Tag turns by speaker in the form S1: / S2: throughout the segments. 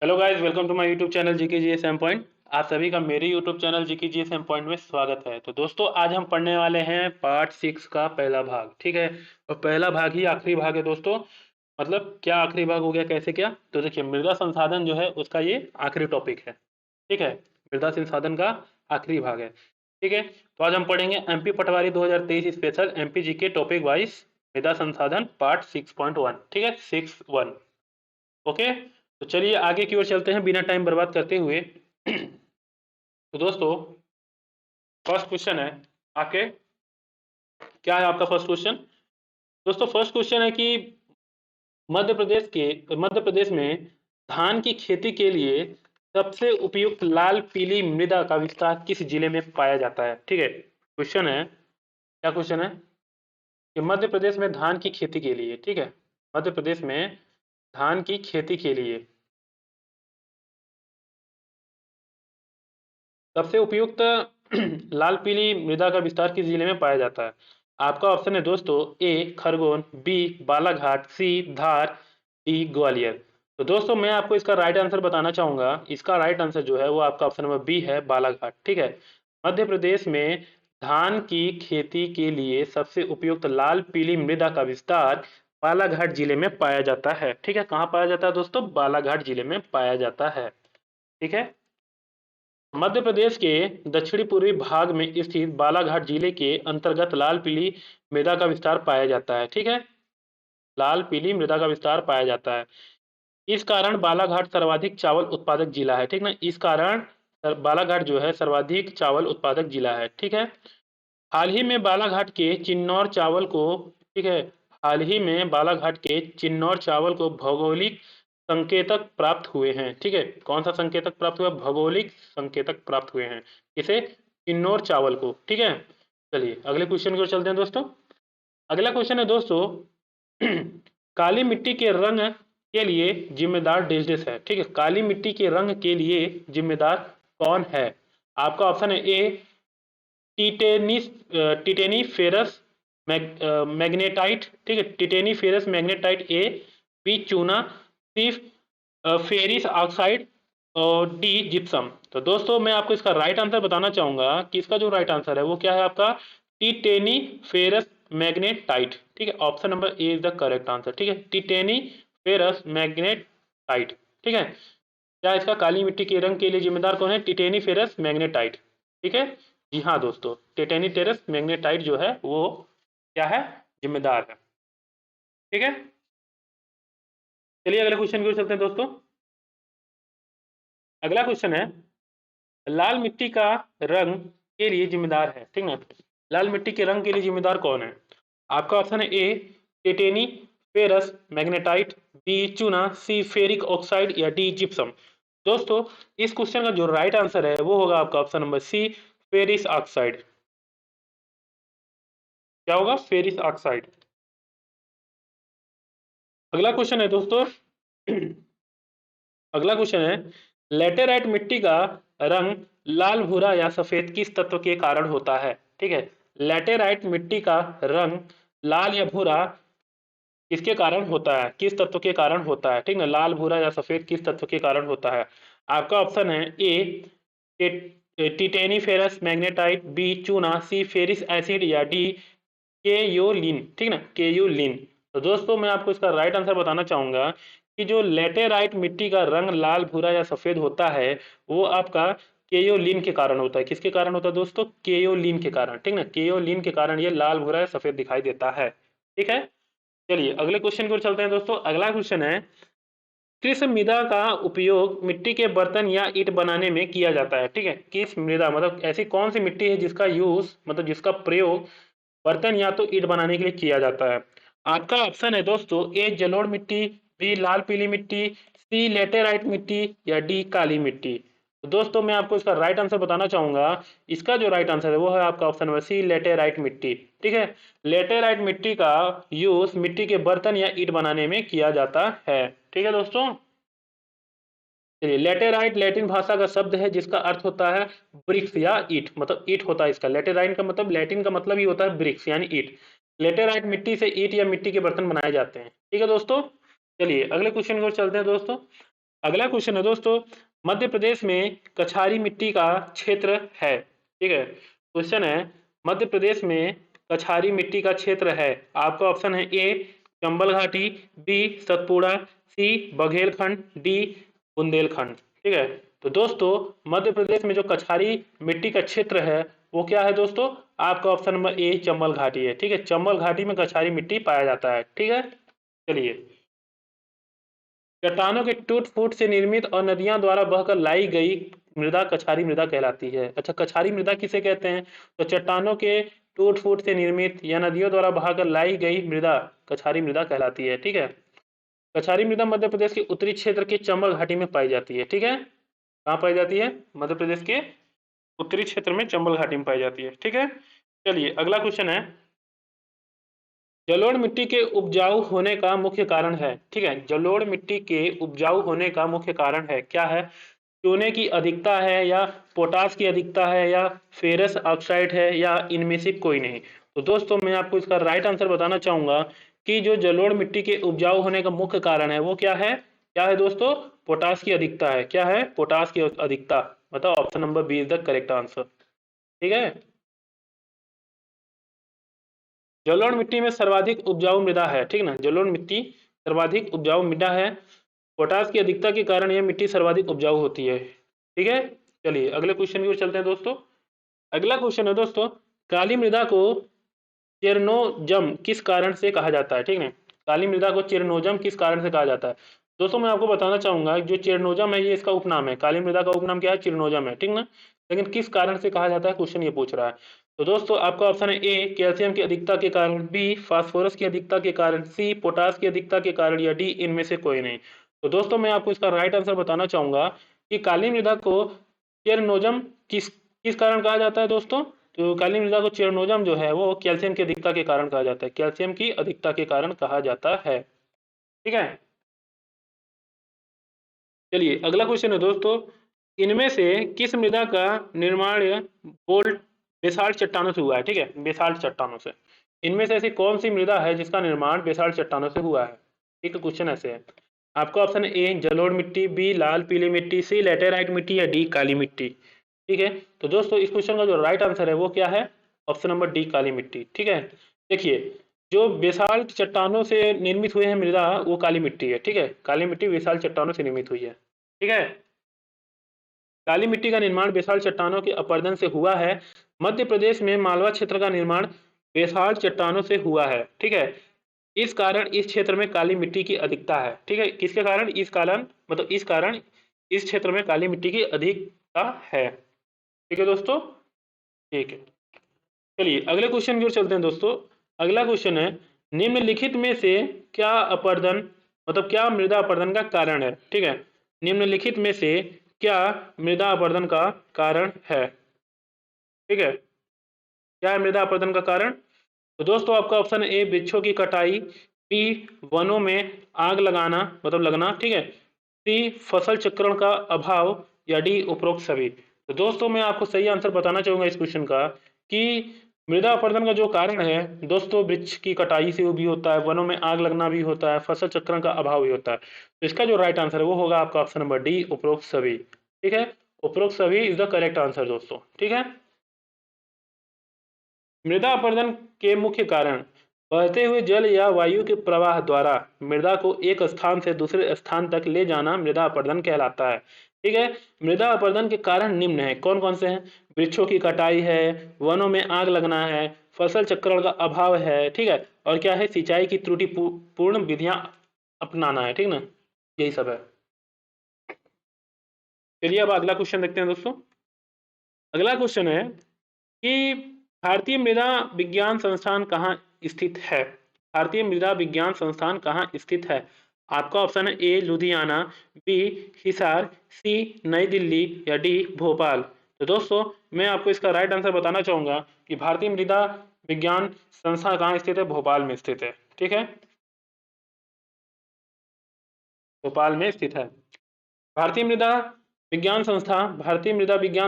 S1: Hello guys, welcome to my YouTube channel GK GS M point. आप सभी का मेरे YouTube channel GK GS M point में स्वागत है। तो दोस्तों, आज हम पढ़ने वाले हैं पार्ट 6 का पहला भाग। ठीक है, और पहला भाग ही आखिरी भाग है दोस्तों। मतलब क्या आखिरी भाग हो गया, कैसे क्या? तो देखिए, मृदा संसाधन जो है उसका ये आखिरी टॉपिक है। ठीक है, मृदा संसाधन का आखिरी भाग है। ठीक है, तो आज हम पढ़ेंगे एमपी पटवारी 2023 special MP GK topic wise मृदा संसाधन पार्ट 6.1। ठीक है, 6.1। ओके, तो चलिए आगे की ओर चलते हैं बिना टाइम बर्बाद करते हुए। तो दोस्तों, फर्स्ट क्वेश्चन है आपके। क्या है आपका फर्स्ट क्वेश्चन? दोस्तों, फर्स्ट क्वेश्चन है कि मध्य प्रदेश में धान की खेती के लिए सबसे उपयुक्त लाल पीली मृदा का विस्तार किस जिले में पाया जाता है? ठीक है, क्वेश्चन है, क्या क्वेश्चन है कि मध्य प्रदेश में धान की खेती के लिए, ठीक है, मध्य प्रदेश में धान की खेती के लिए सबसे उपयुक्त लाल पीली मृदा का विस्तार किस जिले में पाया जाता है? आपका ऑप्शन है दोस्तों, ए खरगोन, बी बालाघाट, सी धार, डी ग्वालियर। तो दोस्तों, मैं आपको इसका राइट आंसर बताना चाहूंगा। इसका राइट आंसर जो है वो आपका ऑप्शन नंबर बी है, बालाघाट। ठीक है, मध्य प्रदेश में धान की खेती के लिए सबसे उपयुक्त लाल पीली मृदा का विस्तार बालाघाट जिले में पाया जाता है। ठीक है, कहाँ पाया जाता है दोस्तों? बालाघाट जिले में पाया जाता है। ठीक है, मध्य प्रदेश के दक्षिणी पूर्वी भाग में स्थित बालाघाट जिले के अंतर्गत लाल पीली मृदा का विस्तार पाया जाता है। ठीक है, लाल पीली मृदा का विस्तार पाया जाता है। इस कारण बालाघाट सर्वाधिक चावल उत्पादक जिला है। ठीक ना, इस कारण बालाघाट जो है सर्वाधिक चावल उत्पादक जिला है। ठीक है, हाल ही में बालाघाट के चिन्नौर चावल को, ठीक है, हाल ही में बालाघाट के चिन्नौर चावल को भौगोलिक संकेतक प्राप्त हुए हैं। ठीक है, कौन सा संकेतक प्राप्त हुआ? भौगोलिक संकेतक प्राप्त हुए हैं। किसे? चिन्नौर चावल को। ठीक है, चलिए अगले क्वेश्चन की ओर चलते हैं दोस्तों। अगला क्वेश्चन है दोस्तों, काली मिट्टी के रंग के लिए जिम्मेदार डिजिट है। ठीक है, काली मिट्टी के रंग के लिए जिम्मेदार कौन है? आपका ऑप्शन है ए टिटेनिस टिटेनीफेरस मैग्नेटाइट। ठीक है, टिटेनीफेरस मैग्नेटाइट ए, बी चूना, सी फेरिस ऑक्साइड और डी जिप्सम। तो दोस्तों, मैं आपको इसका राइट आंसर बताना चाहूंगा कि इसका जो राइट आंसर है वो क्या है आपका? टिटेनीफेरस मैग्नेटाइट। ठीक है, option number A is the correct answer. ठीक है, टिटेनीफेरस मैग्नेटाइट। ठीक है, क्या इसका काली मिट्टी के रंग के लिए जिम्मेदार कौन है? टिटेनीफेरस मैग्नेटाइट। ठीक है, जी हाँ दोस्तों, टिटेनीफेरस मैग्नेटाइट जो है वो क्या है? जिम्मेदार है। ठीक है, चलिए अगले क्वेश्चन की ओर चलते हैं दोस्तों। अगला क्वेश्चन है, लाल मिट्टी का रंग के लिए जिम्मेदार है, ठीक ना, लाल मिट्टी के रंग के लिए जिम्मेदार कौन है? आपका ऑप्शन है ए टिटेनी फेरस मैग्नेटाइट, बी चूना, सी फेरिक ऑक्साइड या डी जिप्सम। दोस्तों, इस क्वेश्चन का जो राइट आंसर है वो होगा आपका option number C ferric oxide. क्या होगा? Ferris oxide. अगला क्वेश्चन है दोस्तों, अगला क्वेश्चन है, लेटेराइट मिट्टी का रंग लाल भूरा या सफेद किस तत्व के कारण होता है? ठीक है, लेटेराइट मिट्टी का रंग लाल या भूरा किसके कारण होता है? किस तत्व के कारण होता है? ठीक ना, लाल भूरा या सफेद किस तत्व के कारण होता है? आपका ऑप्शन है ए टिटेनीफेरस मैग्नेटाइट, बी चूना, सी फेरिस एसिड या डी केयोलिन। ठीक ना, केयोलिन। तो दोस्तों, मैं आपको इसका राइट आंसर बताना चाहूंगा कि जो लेटेराइट मिट्टी का रंग लाल भूरा या सफेद होता है वो आपका केयोलिन के कारण होता है। किसके कारण होता है दोस्तों? केयोलिन के कारण। ठीक ना, केयोलिन के कारण ये लाल भूरा या सफेद दिखाई देता है। ठीक है, चलिए अगले क्वेश्चन की ओर चलते हैं दोस्तों। अगला क्वेश्चन है, किस मृदा का उपयोग मिट्टी के बर्तन या ईंट बनाने में किया जाता है? ठीक है, किस मृदा मतलब ऐसी कौन सी मिट्टी है जिसका यूज मतलब जिसका प्रयोग बर्तन या तो ईंट बनाने के लिए किया जाता है? आपका ऑप्शन है दोस्तों, ए जलोढ़ मिट्टी, बी लाल पीली मिट्टी, सी लेटेराइट मिट्टी या डी काली मिट्टी। तो दोस्तों, मैं आपको इसका राइट आंसर बताना चाहूंगा। इसका जो राइट आंसर है वो है आपका ऑप्शन नंबर सी लेटेराइट मिट्टी। ठीक है, लेटेराइट मिट्टी का यूज मिट्टी के बर्तन या ईंट बनाने में किया जाता है। ठीक है दोस्तों, चलिए, लेटेराइट लैटिन भाषा का शब्द है जिसका अर्थ होता है ब्रिक्स या ईंट, मतलब ईंट होता है इसका। लेटेराइट का मतलब, लैटिन का मतलब ही होता है ब्रिक्स यानी ईंट। लेटेराइट मिट्टी से ईंट या मिट्टी के बर्तन बनाए जाते हैं। ठीक है दोस्तों, चलिए अगले क्वेश्चन की ओर चलते हैं दोस्तों। अगला क्वेश्चन है दोस्तों, मध्य प्रदेश में कछारी मिट्टी का क्षेत्र है। ठीक है, क्वेश्चन है मध्य प्रदेश में कछारी मिट्टी का क्षेत्र है। आपका ऑप्शन है ए चंबल घाटी, बी सतपुड़ा, सी बघेलखंड, डी बुंदेलखंड। ठीक है, तो दोस्तों मध्य प्रदेश में जो कछारी मिट्टी का क्षेत्र है वो क्या है दोस्तों, आपका ऑप्शन नंबर ए चंबल घाटी है। ठीक है, चंबल घाटी में कछारी मिट्टी पाया जाता है। ठीक है, चलिए, चट्टानों के टूट फूट से निर्मित और नदियां द्वारा बहकर लाई गई मृदा कछारी मृदा कहलाती है। अच्छा, कछारी मृदा किसे कहते हैं, तो चट्टानों के टूट फूट से निर्मित या नदियों द्वारा बहाकर लाई गई मृदा कछारी मृदा कहलाती है। ठीक है, कछारी मृदा मध्य प्रदेश के उत्तरी क्षेत्र की चंबल घाटी में पाई जाती है। ठीक है, कहाँ पाई जाती है, मध्य प्रदेश के उत्तरी क्षेत्र में चंबल घाटी में पाई जाती है। ठीक है, चलिए अगला क्वेश्चन है, जलोढ़ मिट्टी के उपजाऊ होने का मुख्य कारण है। ठीक है, जलोढ़ मिट्टी के उपजाऊ होने का मुख्य कारण है, क्या है, चूने की अधिकता है या पोटास की अधिकता है या फेरस ऑक्साइड है या इनमें से कोई नहीं। तो दोस्तों मैं आपको इसका राइट आंसर बताना चाहूंगा कि जो जलोढ़ मिट्टी के उपजाऊ होने का मुख्य कारण है वो क्या है दोस्तों, पोटास की अधिकता है। क्या है, पोटास की अधिकता, मतलब option number B is the correct answer. ठीक है, जलोढ़ मिट्टी में सर्वाधिक उपजाऊ मृदा है। ठीक ना, जलोढ़ मिट्टी सर्वाधिक उपजाऊ मृदा है, पोटास की अधिकता के कारण यह मिट्टी सर्वाधिक उपजाऊ होती है। ठीक है, चलिए अगले क्वेश्चन की ओर चलते हैं दोस्तों। अगला क्वेश्चन है दोस्तों, काली मृदा को चेरनोजम किस कारण से कहा जाता है। ठीक है, काली मृदा को चेरनोजम किस कारण से कहा जाता है। दोस्तों मैं आपको बताना चाहूंगा जो चेरनोजम है ये इसका उपनाम है, काली मृदा का उपनाम क्या है, चेरनोजम है। ठीक ना, लेकिन किस कारण से कहा जाता है क्वेश्चन ये पूछ रहा है। तो दोस्तों आपका ऑप्शन है ए कैल्शियम की अधिकता के कारण, बी फास्फोरस की अधिकता के कारण, सी पोटास की अधिकता के कारण या डी इनमें से कोई नहीं। तो दोस्तों मैं आपको इसका राइट आंसर बताना चाहूंगा कि काली मृदा को चेरनोजम किस किस कारण कहा जाता है दोस्तों, तो काली मृदा को चेरनोजम जो है वो कैल्शियम की अधिकता के कारण कहा जाता है, कैल्शियम की अधिकता के कारण कहा जाता है। ठीक है, चलिए अगला क्वेश्चन है दोस्तों, इनमें से किस मृदा का निर्माण बोल्ट बेसाल्ट चट्टानों से हुआ है। ठीक है, बेसाल्ट चट्टानों से, इनमें से ऐसी कौन सी मृदा है जिसका निर्माण बेसाल्ट चट्टानों से हुआ है। ठीक है, क्वेश्चन ऐसे है, आपका ऑप्शन ए जलोढ़ मिट्टी, बी लाल पीली मिट्टी, सी लेटेराइट मिट्टी या डी काली मिट्टी। ठीक है, तो दोस्तों इस क्वेश्चन का जो राइट आंसर है वो क्या है, ऑप्शन नंबर डी काली मिट्टी। ठीक है, देखिए जो बेसाल्ट चट्टानों से निर्मित हुए हैं मृदा वो काली मिट्टी है। ठीक है, काली मिट्टी बेसाल्ट चट्टानों से निर्मित हुई है। ठीक है, काली मिट्टी का निर्माण बेसाल्ट चट्टानों के अपरदन से हुआ है। मध्य प्रदेश में मालवा क्षेत्र का निर्माण बेसाल्ट चट्टानों से हुआ है। ठीक है, इस कारण इस क्षेत्र में काली मिट्टी की अधिकता है। ठीक है, किसके कारण, इस कारण मतलब इस कारण इस क्षेत्र में काली मिट्टी की अधिकता है। ठीक है दोस्तों, ठीक है, चलिए अगले क्वेश्चन की ओर चलते हैं दोस्तों। अगला क्वेश्चन है, निम्नलिखित में से क्या अपरदन मतलब क्या मृदा अपरदन का कारण है। ठीक है, निम्नलिखित में से क्या मृदा अपरदन का कारण है। ठीक है, क्या है मृदा अपरदन का कारण, तो दोस्तों आपका ऑप्शन ए वृक्षों की कटाई, बी वनों में आग लगाना मतलब लगना, ठीक है, सी फसल चक्रण का अभाव या डी उपरोक्त सभी। तो दोस्तों मैं आपको सही आंसर बताना चाहूंगा इस क्वेश्चन का कि मृदा अपरदन का जो कारण है दोस्तों वृक्ष की कटाई से भी होता है, वनों में आग लगना भी होता है, फसल चक्रण का अभाव भी होता है। तो इसका जो राइट आंसर है वो होगा आपका ऑप्शन नंबर डी उपरोक्त सभी। ठीक है, उपरोक्त सभी इज द करेक्ट आंसर दोस्तों। ठीक है, मृदा अपरदन के मुख्य कारण बहते हुए जल या वायु के प्रवाह द्वारा मृदा को एक स्थान से दूसरे स्थान तक ले जाना मृदा अपरदन कहलाता है। ठीक है, मृदा अपरदन के कारण निम्न है, कौन कौन से हैं, वृक्षों की कटाई है, वनों में आग लगना है, फसल चक्रण का अभाव है, ठीक है, और क्या है, सिंचाई की त्रुटिपूर्ण विधियां अपनाना है। ठीक ना, यही सब है। चलिए अब अगला क्वेश्चन देखते हैं दोस्तों। अगला क्वेश्चन है कि भारतीय मृदा विज्ञान संस्थान कहाँ स्थित है। भारतीय मृदा विज्ञान संस्थान कहाँ स्थित है। आपका ऑप्शन है ए लुधियाना, बी हिसार, सी नई दिल्ली या डी भोपाल। तो दोस्तों मैं आपको इसका राइट आंसर बताना चाहूंगा कि भारतीय मृदा विज्ञान संस्थान कहाँ स्थित है, भोपाल में स्थित है। ठीक है, भोपाल में स्थित है। भारतीय मृदा विज्ञान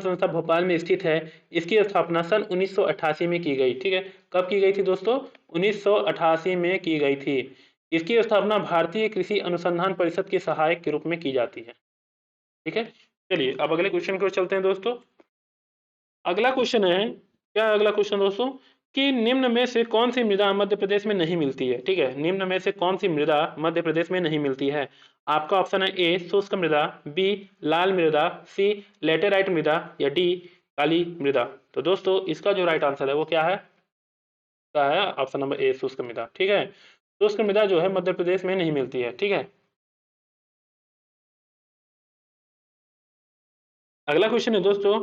S1: संस्था भोपाल में स्थित है। इसकी स्थापना सन 1988 में की गई। ठीक है, कब की गई थी दोस्तों, 1988 में की गई थी। इसकी स्थापना भारतीय कृषि अनुसंधान परिषद के सहायक के रूप में की जाती है। ठीक है, चलिए अब अगले क्वेश्चन की ओर चलते हैं दोस्तों। अगला क्वेश्चन है, क्या है अगला क्वेश्चन दोस्तों, कि निम्न में से कौन सी मृदा मध्य प्रदेश में नहीं मिलती है। ठीक है, निम्न में से कौन सी मृदा मध्य प्रदेश में नहीं मिलती है। आपका ऑप्शन है ए शुष्क मृदा, बी लाल मृदा, सी लेटेराइट मृदा, या डी काली मृदा। तो दोस्तों इसका जो राइट आंसर है वो क्या है, क्या है ऑप्शन नंबर ए शुष्क मृदा। ठीक है, शुष्क मृदा जो है मध्य प्रदेश में नहीं मिलती है। ठीक है, अगला क्वेश्चन है दोस्तों,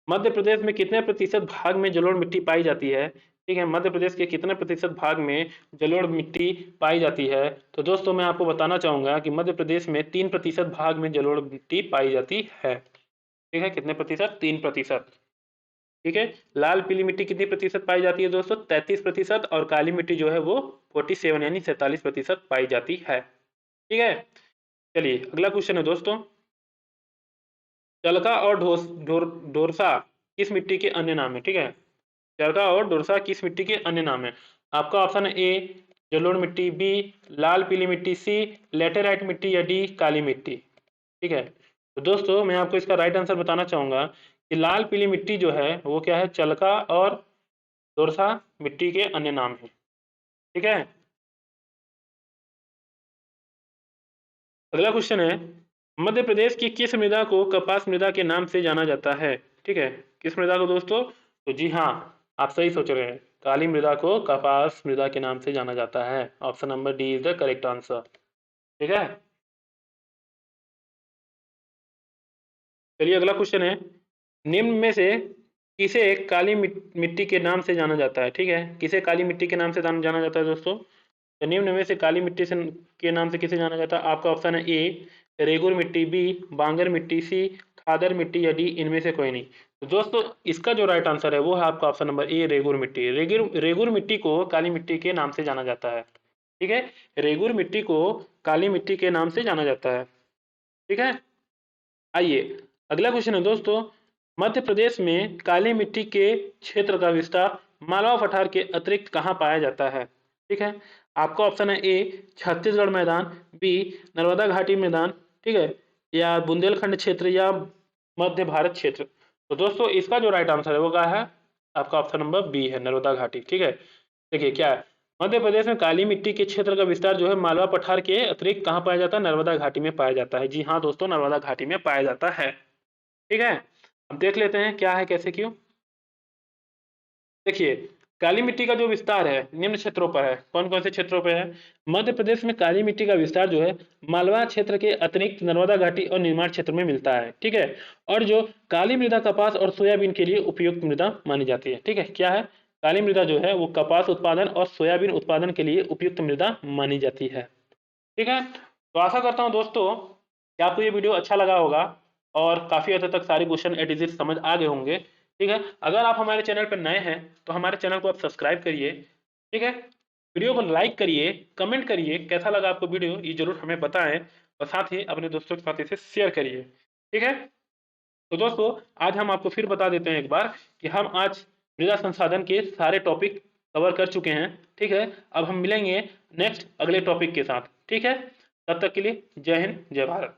S1: मध्य प्रदेश में कितने प्रतिशत भाग में जलोढ़ मिट्टी पाई जाती है। ठीक है, मध्य प्रदेश के कितने प्रतिशत भाग में जलोढ़ मिट्टी पाई जाती है। तो दोस्तों मैं आपको बताना चाहूंगा कि मध्य प्रदेश में 3% भाग में जलोढ़ मिट्टी पाई जाती है। ठीक है, कितने प्रतिशत, 3%। ठीक है, लाल पीली मिट्टी कितनी प्रतिशत पाई जाती है दोस्तों, 33%, और काली मिट्टी जो है वो 47 यानी 47% पाई जाती है। ठीक है, चलिए अगला क्वेश्चन है दोस्तों, चलका और ढोरसा किस मिट्टी के अन्य नाम है। ठीक है, चरका और डोरसा किस मिट्टी के अन्य नाम है। आपका ऑप्शन है ए जलोढ़ मिट्टी, बी लाल पीली मिट्टी, सी लेटेराइट मिट्टी, या डी काली मिट्टी। ठीक है, तो दोस्तों मैं आपको इसका राइट आंसर बताना चाहूंगा कि लाल पीली मिट्टी जो है वो क्या है, चलका और डोरसा मिट्टी के अन्य नाम है। ठीक है, अगला क्वेश्चन है, मध्य प्रदेश की किस मृदा को कपास मृदा के नाम से जाना जाता है। ठीक है, किस मृदा को दोस्तों, तो जी हाँ आप सही सोच रहे हैं, काली मृदा को कपास मृदा के नाम से जाना जाता है। Option number D is the correct answer. ठीक है, चलिए अगला क्वेश्चन है, निम्न में से किसे काली मिट्टी के नाम से जाना जाता है। ठीक है, किसे काली मिट्टी के नाम से जाना जाता है दोस्तों, तो निम्न में से काली मिट्टी से के नाम से किसे जाना जाता है। आपका ऑप्शन है ए रेगुर मिट्टी, बी बांगर मिट्टी, सी खादर मिट्टी, या डी इनमें से कोई नहीं। तो दोस्तों इसका जो राइट आंसर है वो है आपका ऑप्शन नंबर ए रेगुर मिट्टी। रेगुर मिट्टी को काली मिट्टी के नाम से जाना जाता है। ठीक है, रेगुर मिट्टी को काली मिट्टी के नाम से जाना जाता है। ठीक है, आइए अगला क्वेश्चन है दोस्तों, मध्य प्रदेश में काली मिट्टी के क्षेत्र का विस्तार मालवा पठार के अतिरिक्त कहाँ पाया जाता है। ठीक है, आपका ऑप्शन है ए छत्तीसगढ़ मैदान, बी नर्मदा घाटी मैदान, ठीक है, या बुंदेलखंड क्षेत्र, या मध्य भारत क्षेत्र। तो दोस्तों इसका जो राइट आंसर है वो क्या है, आपका ऑप्शन नंबर बी है नर्मदा घाटी। ठीक है, देखिए क्या है, मध्य प्रदेश में काली मिट्टी के क्षेत्र का विस्तार जो है मालवा पठार के अतिरिक्त कहाँ पाया जाता है, नर्मदा घाटी में पाया जाता है। जी हाँ दोस्तों, नर्मदा घाटी में पाया जाता है। ठीक है, अब देख लेते हैं क्या है कैसे क्यों। देखिए काली मिट्टी का जो विस्तार है निम्न क्षेत्रों पर है। कौन कौन से क्षेत्रों पर है, मध्य प्रदेश में काली मिट्टी का विस्तार जो है मालवा क्षेत्र के अतिरिक्त नर्मदा घाटी और निर्माण क्षेत्र में मिलता है। ठीक है, और जो काली मृदा कपास और सोयाबीन के लिए उपयुक्त मृदा मानी जाती है। ठीक है, क्या है, काली मृदा जो है वो कपास उत्पादन और सोयाबीन उत्पादन के लिए उपयुक्त मृदा मानी जाती है। ठीक है, तो आशा करता हूँ दोस्तों कि आपको ये वीडियो अच्छा लगा होगा और काफ़ी हद तक सारे क्वेश्चन ए टू जेड समझ आ गए होंगे। ठीक है, अगर आप हमारे चैनल पर नए हैं तो हमारे चैनल को आप सब्सक्राइब करिए। ठीक है, वीडियो को लाइक करिए, कमेंट करिए कैसा लगा आपको वीडियो, ये जरूर हमें बताएं, और साथ ही अपने दोस्तों के साथ इसे शेयर करिए। ठीक है, तो दोस्तों आज हम आपको फिर बता देते हैं एक बार कि हम आज मृदा संसाधन के सारे टॉपिक कवर कर चुके हैं। ठीक है, अब हम मिलेंगे नेक्स्ट अगले टॉपिक के साथ। ठीक है, तब तक के लिए जय हिंद जय भारत।